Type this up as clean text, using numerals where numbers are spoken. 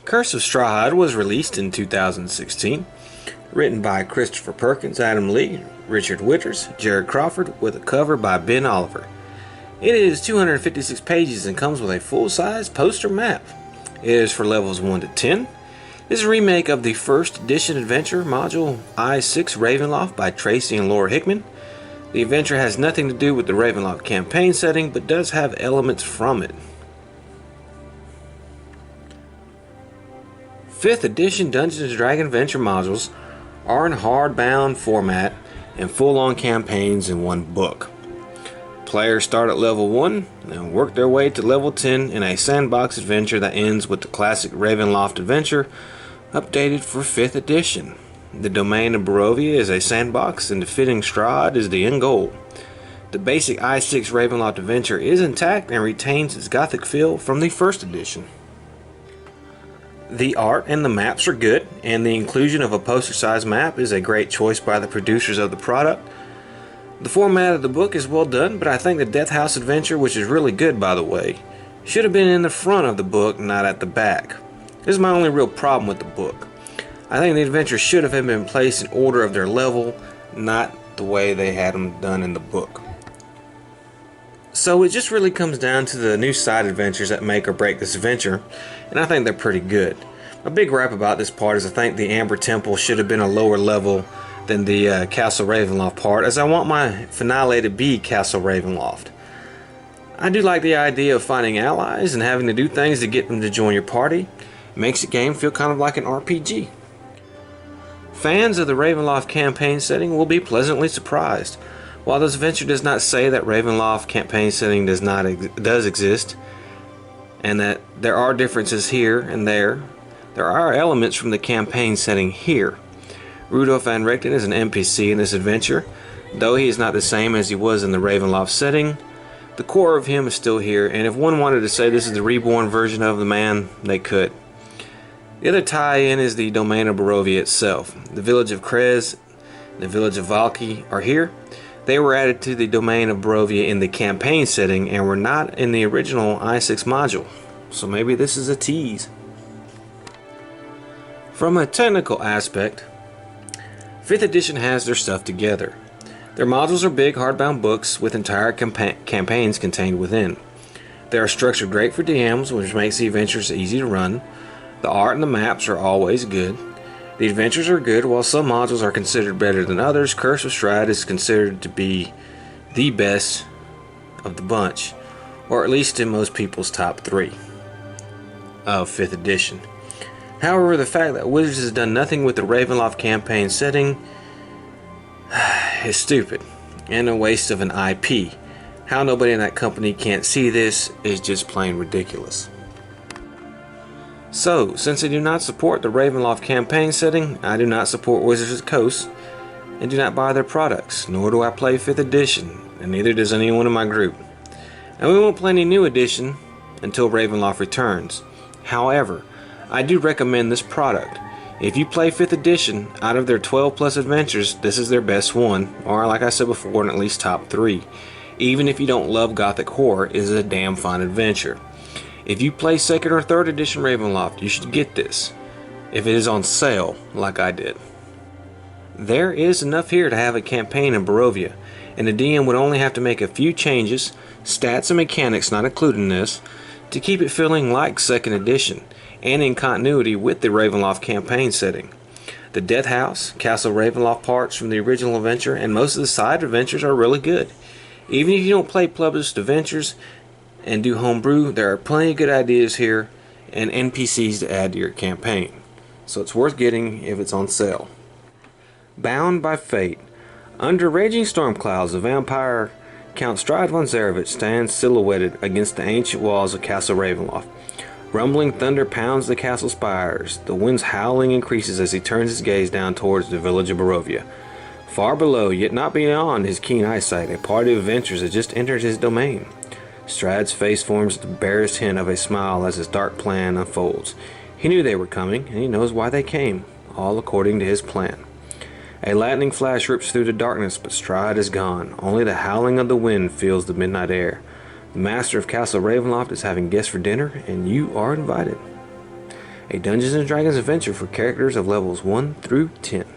Curse of Strahd was released in 2016, written by Christopher Perkins, Adam Lee, Richard Witters, Jared Crawford, with a cover by Ben Oliver. It is 256 pages and comes with a full-size poster map. It is for levels 1 to 10. This is a remake of the first edition adventure module I-6 Ravenloft by Tracy and Laura Hickman. The adventure has nothing to do with the Ravenloft campaign setting, but does have elements from it. 5th edition Dungeons & Dragons adventure modules are in hardbound format and full-on campaigns in one book. Players start at level 1 and work their way to level 10 in a sandbox adventure that ends with the classic Ravenloft adventure updated for 5th edition. The domain of Barovia is a sandbox and defeating Strahd is the end goal. The basic I-6 Ravenloft adventure is intact and retains its gothic feel from the 1st edition. The art and the maps are good, and the inclusion of a poster-sized map is a great choice by the producers of the product. The format of the book is well done, but I think the Death House adventure, which is really good by the way, should have been in the front of the book, not at the back. This is my only real problem with the book. I think the adventures should have been placed in order of their level, not the way they had them done in the book. So it just really comes down to the new side adventures that make or break this adventure, and I think they're pretty good. My big gripe about this part is I think the Amber Temple should have been a lower level than the Castle Ravenloft part, as I want my finale to be Castle Ravenloft. I do like the idea of finding allies and having to do things to get them to join your party. It makes the game feel kind of like an RPG. Fans of the Ravenloft campaign setting will be pleasantly surprised. While this adventure does not say that Ravenloft campaign setting does exist, and that there are differences here and there are elements from the campaign setting here. Rudolph Van Richten is an NPC in this adventure. Though he is not the same as he was in the Ravenloft setting, the core of him is still here, and if one wanted to say this is the reborn version of the man, they could. The other tie-in is the domain of Barovia itself. The village of Krez and the village of Valky are here. They were added to the domain of Barovia in the campaign setting and were not in the original I-6 module, so maybe this is a tease. From a technical aspect, 5th edition has their stuff together. Their modules are big hardbound books with entire campaigns contained within. They are structured great for DMs, which makes the adventures easy to run. The art and the maps are always good. The adventures are good. While some modules are considered better than others, Curse of Strahd is considered to be the best of the bunch, or at least in most people's top 3 of 5th edition. However, the fact that Wizards has done nothing with the Ravenloft campaign setting is stupid and a waste of an IP. How nobody in that company can't see this is just plain ridiculous. So, since I do not support the Ravenloft campaign setting, I do not support Wizards of the Coast and do not buy their products, nor do I play 5th edition, and neither does anyone in my group. And we won't play any new edition until Ravenloft returns. However, I do recommend this product. If you play 5th edition, out of their 12 plus adventures, this is their best one, or like I said before, in at least top 3. Even if you don't love Gothic horror, it is a damn fun adventure. If you play 2nd or 3rd edition Ravenloft, you should get this, if it is on sale, like I did. There is enough here to have a campaign in Barovia, and the DM would only have to make a few changes, stats and mechanics not included in this, to keep it feeling like 2nd edition, and in continuity with the Ravenloft campaign setting. The Death House, Castle Ravenloft parts from the original adventure, and most of the side adventures are really good. Even if you don't play published adventures and do homebrew, there are plenty of good ideas here and NPCs to add to your campaign. So it's worth getting if it's on sale. Bound by Fate. Under raging storm clouds, the vampire Count Strahd von Zarevich stands silhouetted against the ancient walls of Castle Ravenloft. Rumbling thunder pounds the castle spires. The wind's howling increases as he turns his gaze down towards the village of Barovia. Far below, yet not beyond his keen eyesight, a party of adventurers has just entered his domain. Strahd's face forms the barest hint of a smile as his dark plan unfolds. He knew they were coming, and he knows why they came, all according to his plan. A lightning flash rips through the darkness, but Strahd is gone. Only the howling of the wind fills the midnight air. The master of Castle Ravenloft is having guests for dinner, and you are invited. a Dungeons & Dragons adventure for characters of levels 1 through 10.